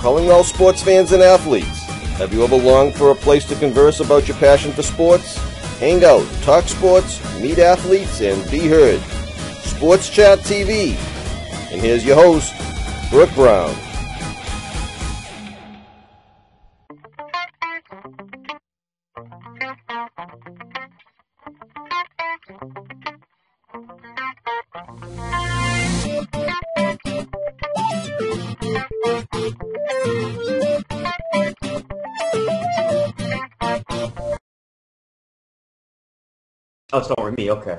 calling all sports fans and athletes. Have you ever longed for a place to converse about your passion for sports? Hang out, talk sports, meet athletes, and be heard. Sports Chat TV. And here's your host, Brooke Brown. Oh, it's not with me. Okay.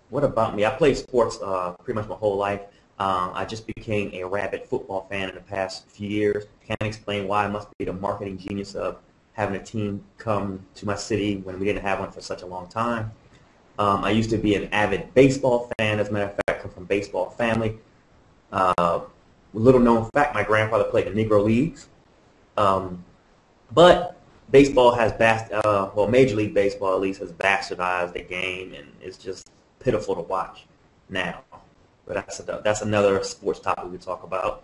What about me? I played sports pretty much my whole life. I just became a rabid football fan in the past few years. Can't explain why. I must be the marketing genius of having a team come to my city when we didn't have one for such a long time. I used to be an avid baseball fan. As a matter of fact, I come from a baseball family. Little known fact, my grandfather played in the Negro Leagues. But baseball has, Major League Baseball at least has bastardized the game, and it's just pitiful to watch now. But that's another sports topic we talk about.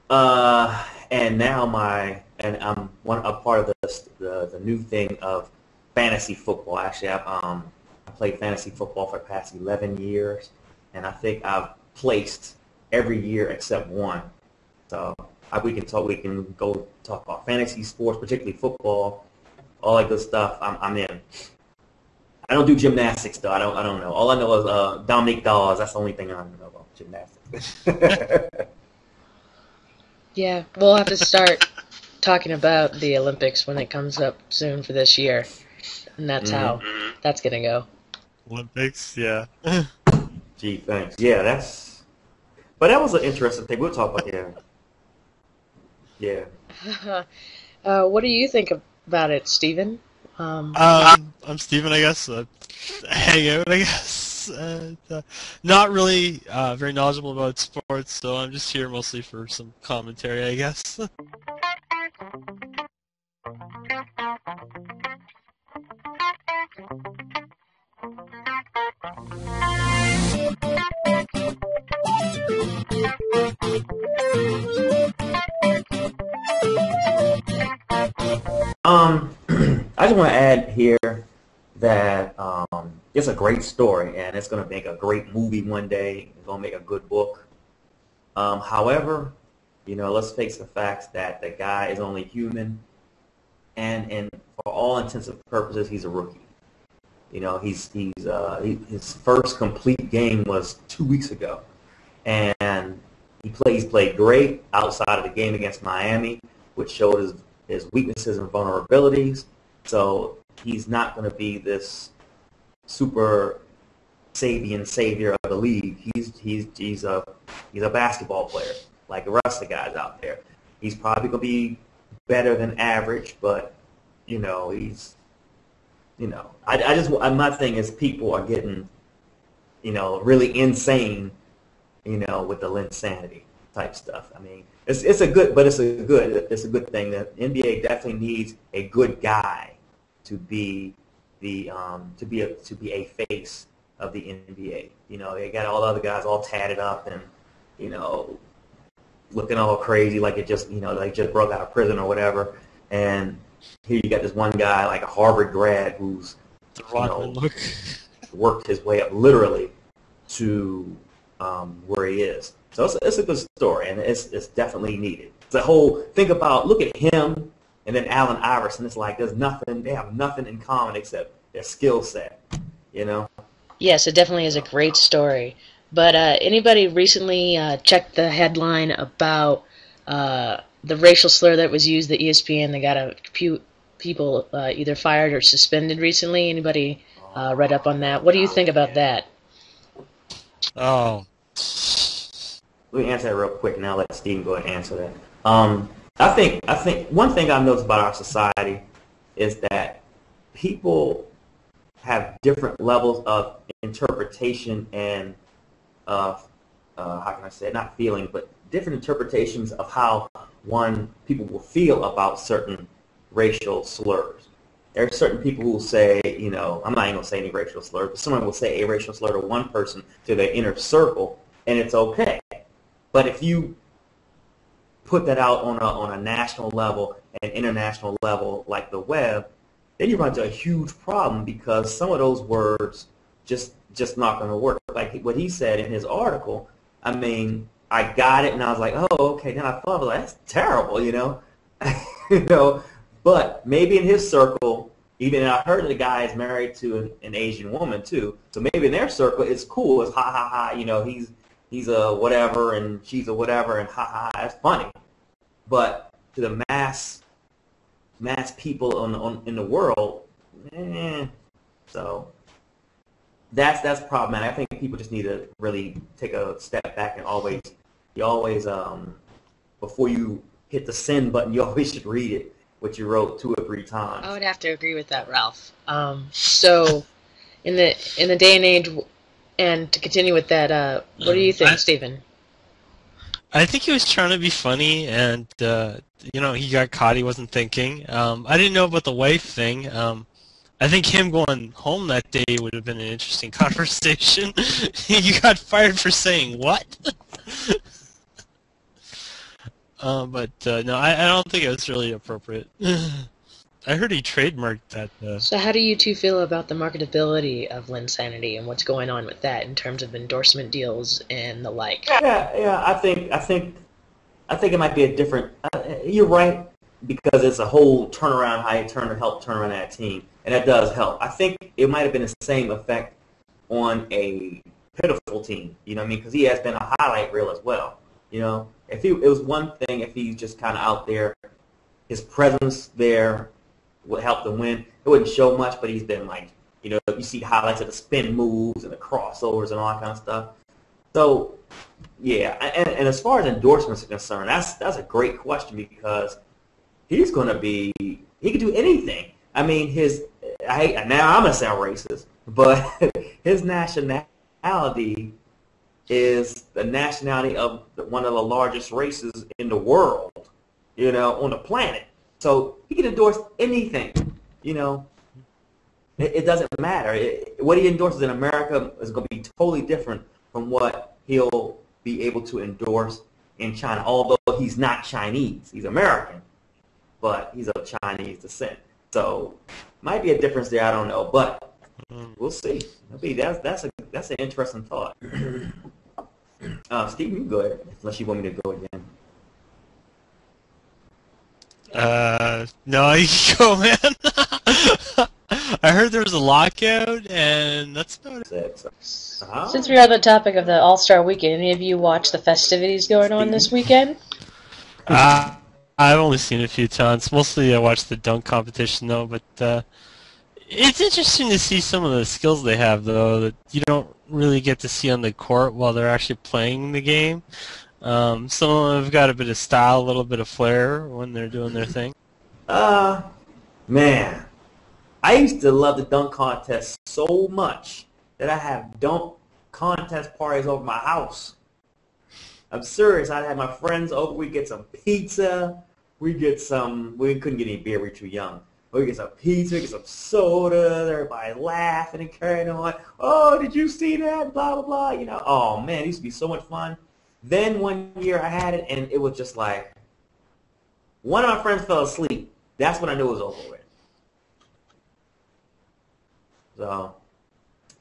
And now I'm a part of the new thing of fantasy football. Actually, I played fantasy football for the past 11 years, and I think I've placed every year except one. So we can go talk about fantasy sports, particularly football, all that good stuff. I'm in. I don't do gymnastics though. I don't know. All I know is Dominique Dawes. That's the only thing I know about gymnastics. Yeah, we'll have to start talking about the Olympics when it comes up soon for this year, and that's how that's gonna go. Olympics, yeah. Gee, thanks. Yeah, but that was an interesting thing. We'll talk about Yeah. What do you think about it, Stephen? I'm Steven, I guess. Hang out, I guess. Not really very knowledgeable about sports, so I'm just here mostly for some commentary, I guess. I just want to add here that it's a great story, and it's going to make a great movie one day. It's going to make a good book. However, let's face the facts that the guy is only human, and for all intents and purposes, he's a rookie. His first complete game was 2 weeks ago, and he's played great outside of the game against Miami, which showed his weaknesses and vulnerabilities. So he's not going to be this super Sabian savior of the league. He's a basketball player like the rest of the guys out there. He's probably going to be better than average, but my thing is people are getting really insane with the Linsanity type stuff. I mean, it's a good thing that NBA definitely needs a good guy to be a face of the NBA. They got all the other guys all tatted up and looking all crazy like it just they just broke out of prison or whatever. And here you got this one guy like a Harvard grad who's worked his way up literally to where he is. So it's a good story, and it's definitely needed. Look at him and then Allen Iverson. It's like they have nothing in common except their skill set, Yes, it definitely is a great story. But anybody recently checked the headline about the racial slur that was used at ESPN? They got a few people either fired or suspended recently. Anybody read up on that? What do you think about that? Oh. Let me answer that real quick, and I'll let Stephen go ahead and answer that. I think one thing I've noticed about our society is that people have different levels of interpretation and how can I say it? Not feeling, but different interpretations of how people will feel about certain racial slurs. There are certain people who will say, I'm not even going to say any racial slur, but someone will say a racial slur to one person to their inner circle, and it's okay. But if you put that out on a national level and international level like the web, then you run into a huge problem because some of those words just not going to work. Like what he said in his article, I mean, I got it and I was like, oh, okay. Then I thought, well, that's terrible, you know, you know. But maybe in his circle, even I heard the guy is married to an Asian woman too, so maybe in their circle it's cool. It's ha ha ha, you know, he's a whatever and she's a whatever and ha ha, that's funny. But to the mass people in the world, so that's problematic. I think people just need to really take a step back and always before you hit the send button, you always should read it, what you wrote 2 or 3 times. I would have to agree with that, Ralph. So in the day and age, and to continue with that, what do you think, Stephen? I think he was trying to be funny, and he got caught. He wasn't thinking. I didn't know about the wife thing. I think him going home that day would have been an interesting conversation. You got fired for saying what? But no, I don't think it was really appropriate. I heard he trademarked that. So how do you two feel about the marketability of Linsanity and what's going on with that in terms of endorsement deals and the like? Yeah. I think it might be a different. You're right, because it's a whole turnaround. How you help turn around that team, and that does help. I think it might have been the same effect on a pitiful team. You know what I mean? Because he has been a highlight reel as well. You know, it was one thing if he's just kind of out there, his presence there would help them win. It wouldn't show much, but he's been like, you know, you see highlights of the spin moves and the crossovers and all that kind of stuff. So, yeah, and as far as endorsements are concerned, that's a great question because he can do anything. I mean, now I'm going to sound racist, but his nationality is the nationality of one of the largest races in the world, you know, on the planet. So he can endorse anything, you know. It doesn't matter. What he endorses in America is going to be totally different from what he'll be able to endorse in China, although he's not Chinese. He's American, but he's of Chinese descent. So might be a difference there. I don't know, but we'll see. That's an interesting thought. Steve, you can go ahead, unless you want me to go again. No, you can go, man. I heard there was a lockout, and that's about it. Since we're on the topic of the All-Star Weekend, any of you watch the festivities going on this weekend? I've only seen it a few times. Mostly I watch the dunk competition, though, but it's interesting to see some of the skills they have, though, that you don't really get to see on the court while they're actually playing the game. Some of them have got a bit of style, a little bit of flair when they're doing their thing. Man, I used to love the dunk contest so much that I have dunk contest parties over my house. I'm serious. I'd have my friends over. We'd get some pizza. We couldn't get any beer. We were too young. We get some pizza. We get some soda. Everybody laughing and carrying on. Oh, did you see that? Blah, blah, blah. You know, oh, man, it used to be so much fun. Then one year I had it, and it was just like, one of my friends fell asleep. That's when I knew it was over with. So,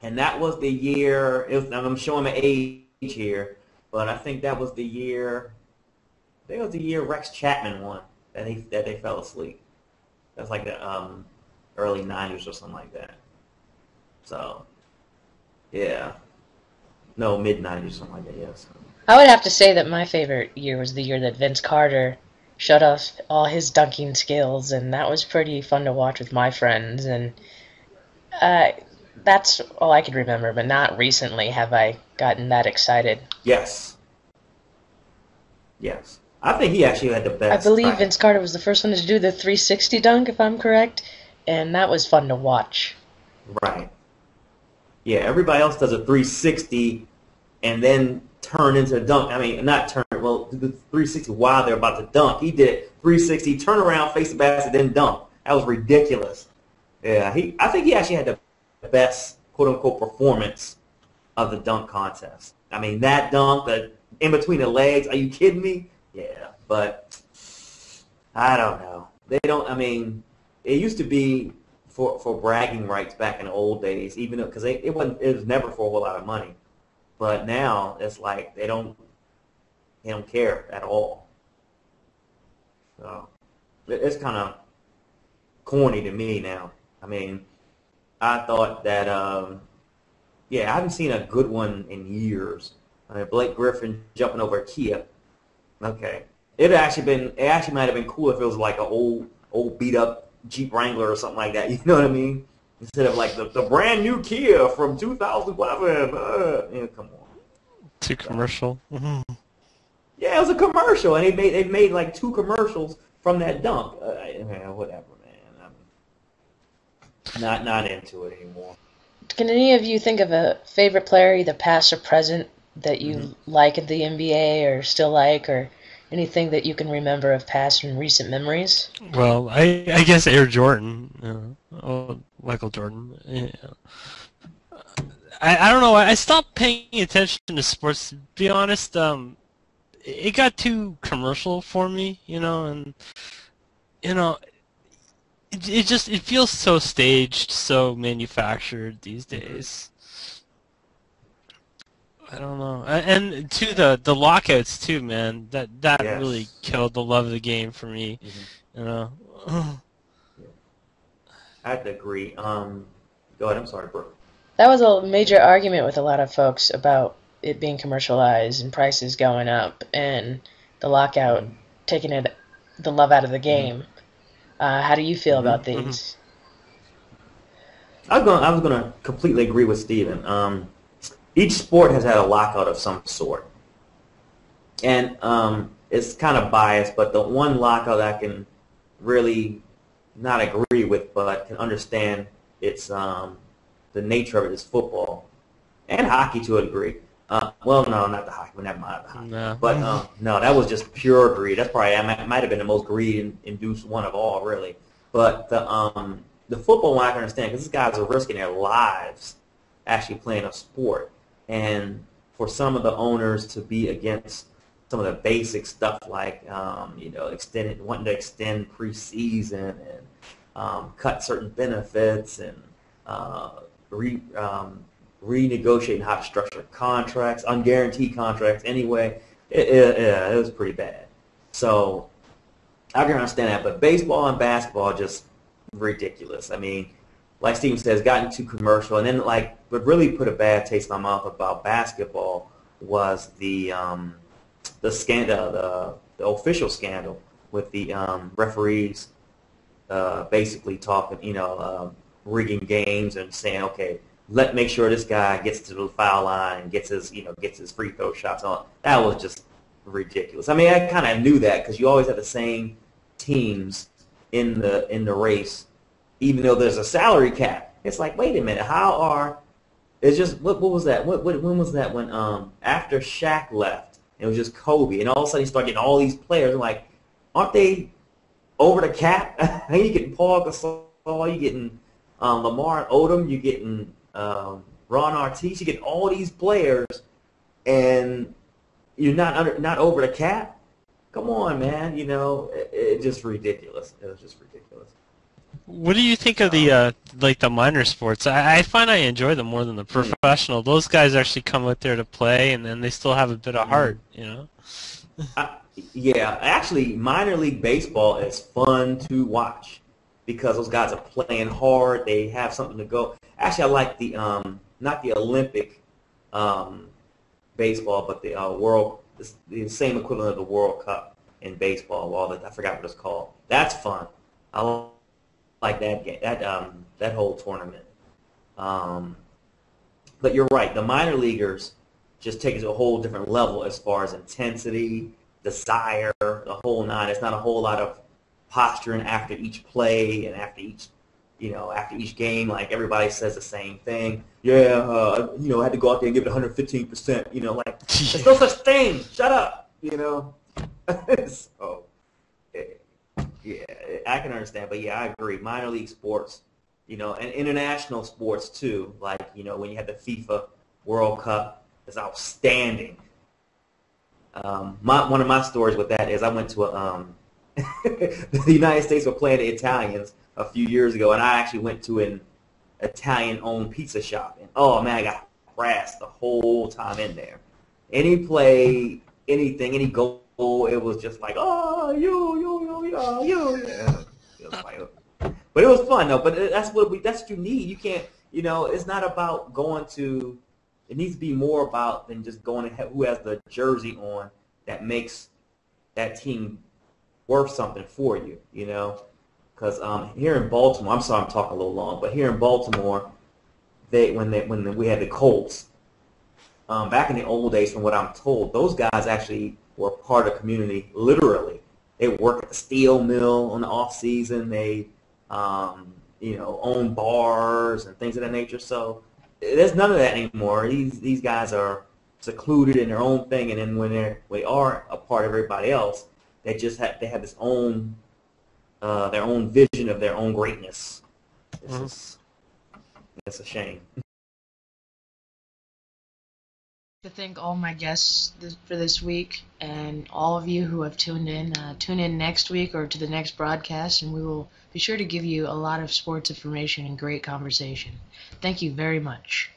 and that was the year, I'm showing my age here, but I think that was the year, Rex Chapman won, that they fell asleep. That's like the early 90s or something like that. So, yeah. No, mid-90s or something like that, yes. I would have to say that my favorite year was the year that Vince Carter showed off all his dunking skills, and that was pretty fun to watch with my friends, and that's all I could remember, but not recently have I gotten that excited. Yes. I think he actually had the best. I believe Vince Carter was the first one to do the 360 dunk, if I'm correct, and that was fun to watch. Right. Yeah, everybody else does a 360 and then turn into a dunk. I mean, not turn, well, do the 360 while they're about to dunk. He did 360, turn around, face the basket, then dunk. That was ridiculous. Yeah, I think he actually had the best, quote-unquote, performance of the dunk contest. I mean, that dunk, the in between the legs, are you kidding me? Yeah, but I don't know. They don't. I mean, it used to be for bragging rights back in the old days, even though because it was never for a whole lot of money. But now it's like they don't care at all. So it's kind of corny to me now. I mean, I thought that I haven't seen a good one in years. I mean, Blake Griffin jumping over a Kia. Okay, it actually might have been cool if it was like an old beat up Jeep Wrangler or something like that. You know what I mean? Instead of like the brand new Kia from 2011. Come on. Too commercial. Mm-hmm. Yeah, it was a commercial, and they made like 2 commercials from that dunk. Whatever, man. I'm not into it anymore. Can any of you think of a favorite player, either past or present, that you like at the NBA or still like, or anything that you can remember of past and recent memories? Well, I guess Air Jordan, Michael Jordan. Yeah. I don't know. I stopped paying attention to sports. To be honest, it got too commercial for me, and it feels so staged, so manufactured these days. I don't know. And to the lockouts too, man. That Yes. really killed the love of the game for me. I have to agree. Go ahead. I'm sorry, bro. That was a major argument with a lot of folks about it being commercialized and prices going up and the lockout taking the love out of the game. How do you feel about these? I was gonna completely agree with Steven. Each sport has had a lockout of some sort, and it's kind of biased. But the one lockout I can really not agree with, but can understand it's the nature of it is football and hockey to a degree. Well, no, not the hockey. Never mind the hockey. No. But no, that was just pure greed. That's probably might have been the most greed-induced one of all, really. But the football one I can understand because these guys are risking their lives actually playing a sport, and for some of the owners to be against some of the basic stuff like wanting to extend preseason and cut certain benefits and renegotiating how to structure contracts, unguaranteed contracts. Anyway, it was pretty bad. So I can understand that, but baseball and basketball are just ridiculous. I mean, like Steven says, gotten too commercial, and then what really put a bad taste in my mouth about basketball was the scandal, the official scandal with the referees basically talking, rigging games and saying, okay, make sure this guy gets to the foul line, gets his free throw shots on. That was just ridiculous. I mean, I kind of knew that because you always have the same teams in the race, even though there's a salary cap. It's like, wait a minute, it's just what was that? When was that? When after Shaq left, it was just Kobe, and all of a sudden you start getting all these players. I'm like, aren't they over the cap? You getting Paul Gasol, you getting Lamar Odom, you getting Ron Artest, you get all these players, and you're not over the cap. Come on, man. It's just ridiculous. It was just ridiculous. What do you think of the minor sports? I find I enjoy them more than the professional. Those guys actually come out there to play, and then they still have a bit of heart, Yeah, actually, minor league baseball is fun to watch because those guys are playing hard. They have something to go. Actually, I like the not the Olympic baseball, but the the same equivalent of the World Cup in baseball. I forgot what it's called. That's fun. I like that game, that whole tournament. But you're right. The minor leaguers just take it to a whole different level as far as intensity, desire, the whole nine. It's not a whole lot of posturing after each play and after each game. Like everybody says the same thing. Yeah, I had to go out there and give it 115%. There's no such thing. Shut up. So, yeah, I can understand. But yeah, I agree. Minor league sports, and international sports too. Like when you had the FIFA World Cup, is outstanding. One of my stories with that is I went to the United States were playing the Italians a few years ago, and I actually went to an Italian-owned pizza shop, and oh man, I got harassed the whole time in there. Any play, anything, any goal, it was just like, oh, you. Yeah. It was like, but it was fun though. But that's what you need. You can't, it's not about going to. It needs to be more about than just going to who has the jersey on that makes that team worth something for you. Because here in Baltimore, I'm sorry I'm talking a little long, but here in Baltimore, when we had the Colts, back in the old days, from what I'm told, those guys actually were part of the community. Literally, they would work at the steel mill on the off season. They, own bars and things of that nature. So there's none of that anymore. These guys are secluded in their own thing, and then when they are a part of everybody else, they have this own their own vision of their own greatness. It's a shame. To thank all my guests for this week, and all of you who have tuned in. Tune in next week or to the next broadcast, and we will be sure to give you a lot of sports information and great conversation. Thank you very much.